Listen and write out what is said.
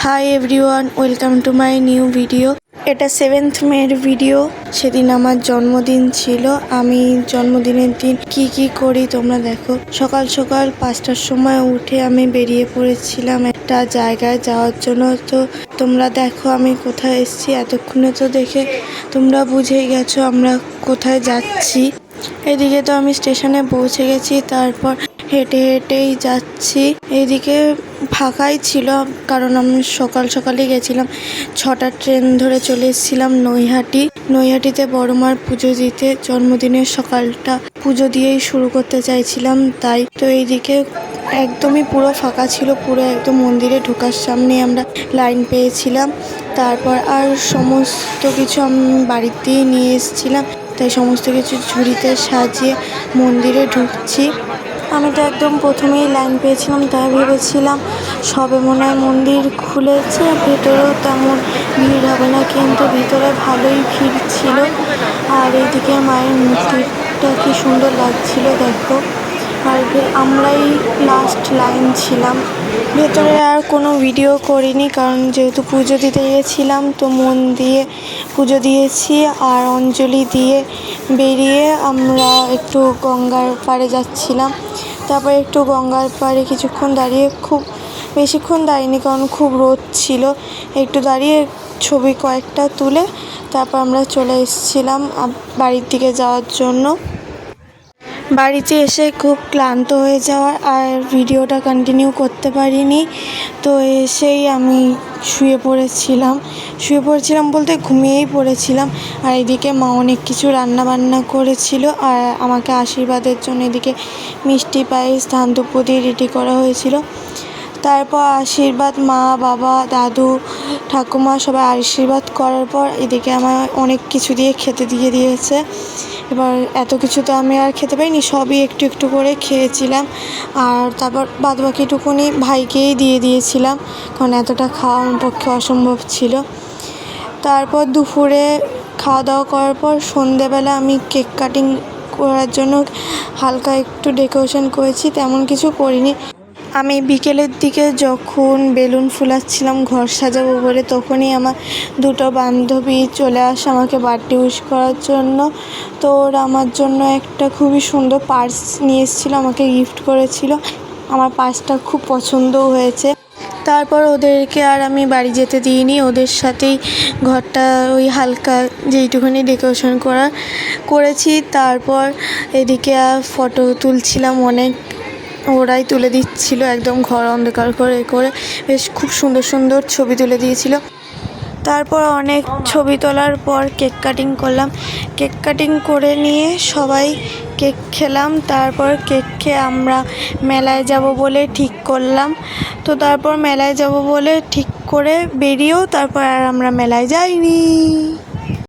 Hi everyone, welcome to my new video. এটা 7th মের video. সেদিন আমার জন্মদিন ছিল। আমি জন্মদিনের দিন কি করি তোমরা দেখো। সকাল সকাল 5টার সময় উঠে আমি বেরিয়ে পড়েছিলাম একটা জায়গায় যাওয়ার জন্য। তো তোমরা দেখো আমি কোথায় এসেছি। এতক্ষণে তো দেখে তোমরা বুঝেই গেছো আমরা কোথায় যাচ্ছি। এদিকে তো আমি স্টেশনে পৌঁছে গেছি। তারপর হেঁটে হেঁটেই যাচ্ছি। এইদিকে ফাঁকাই ছিল, কারণ আমি সকালেই গেছিলাম। 6টার ট্রেন ধরে চলে এসেছিলাম নৈহাটিতে বড় মার পুজো দিতে। জন্মদিনের সকালটা পুজো দিয়েই শুরু করতে চাইছিলাম, তাই তো এইদিকে একদমই পুরো ফাঁকা ছিল। পুরো একদম মন্দিরে ঢোকার সামনে আমরা লাইন পেয়েছিলাম। তারপর আর সমস্ত কিছু আমি বাড়িতেই নিয়ে এসেছিলাম, তাই সমস্ত কিছু ঝুড়িতে সাজিয়ে মন্দিরে ঢুকছি। আমি তো একদম প্রথমেই লাইন পেয়েছিলাম, তাই ভেবেছিলাম সবে মনে হয় মন্দির খুলেছে, ভেতরেও তেমন ভিড় হবে না, কিন্তু ভিতরে ভালোই ভিড় ছিল। আর এইদিকে মায়ের মূর্তিটা কি সুন্দর লাগছিল দেখো। আর আমরাই লাস্ট লাইন ছিলাম। ভেতরে আর কোনো ভিডিও করিনি, কারণ যেহেতু পুজো দিতে গিয়েছিলাম, তো মন দিয়ে পুজো দিয়েছি। আর অঞ্জলি দিয়ে বেরিয়ে আমরা একটু গঙ্গার পাড়ে যাচ্ছিলাম। তারপর একটু গঙ্গার পাড়ে কিছুক্ষণ দাঁড়িয়ে, খুব বেশিক্ষণ দাঁড়িয়েনি কারণ খুব রোদ ছিল, একটু দাঁড়িয়ে ছবি কয়েকটা তুলে তারপর আমরা চলে এসেছিলাম বাড়ির দিকে যাওয়ার জন্য। বাড়িতে এসে খুব ক্লান্ত হয়ে যাওয়ার আর ভিডিওটা কন্টিনিউ করতে পারিনি। তো এসেই আমি শুয়ে পড়েছিলাম বলতে ঘুমিয়েই পড়েছিলাম। আর এদিকে মা অনেক কিছু রান্না করেছিল, আর আমাকে আশীর্বাদের জন্য এদিকে মিষ্টি পায়েস ধান দুপুর দিয়ে রেডি করা হয়েছিল। তারপর আশীর্বাদ, মা বাবা দাদু ঠাকুমা সবাই আশীর্বাদ করার পর এদিকে আমার অনেক কিছু দিয়ে খেতে দিয়েছে। এবার এত কিছু তো আমি আর খেতে পারিনি, সবই একটু একটু করে খেয়েছিলাম। আর তারপর বাদবাকিটুকুনি ভাইকেই দিয়ে দিয়েছিলাম, কারণ এতটা খাওয়া আমার পক্ষে অসম্ভব ছিল। তারপর দুপুরে খাওয়া দাওয়া করার পর সন্ধেবেলা আমি কেক কাটিং করার জন্য হালকা একটু ডেকোরেশন করেছি, তেমন কিছু করিনি। আমি বিকেলের দিকে যখন বেলুন ফুলাচ্ছিলাম ঘর সাজাবো বলে, তখনই আমার দুটো বান্ধবী চলে আসে আমাকে বার্থডে উইশ করার জন্য। তো ওরা আমার জন্য একটা খুবই সুন্দর পার্স নিয়ে এসেছিলো, আমাকে গিফট করেছিল। আমার পার্সটা খুব পছন্দও হয়েছে। তারপর ওদেরকে আর আমি বাড়ি যেতে দিইনি, ওদের সাথেই ঘরটা ওই হালকা যেইটুখানি ডেকোরেশন করেছি। তারপর এদিকে ফটো তুলছিলাম অনেক, ওরাই তুলে দিচ্ছিল, একদম ঘর অন্ধকার করে বেশ খুব সুন্দর ছবি তুলে দিয়েছিল। তারপর অনেক ছবি তোলার পর কেক কাটিং করলাম। কেক কাটিং করে নিয়ে সবাই কেক খেলাম। তারপর কেক খেয়ে আমরা মেলায় যাব বলে ঠিক করলাম। তো তারপর মেলায় যাব বলে ঠিক করে বেরিয়েও তারপর আর আমরা মেলায় যাইনি।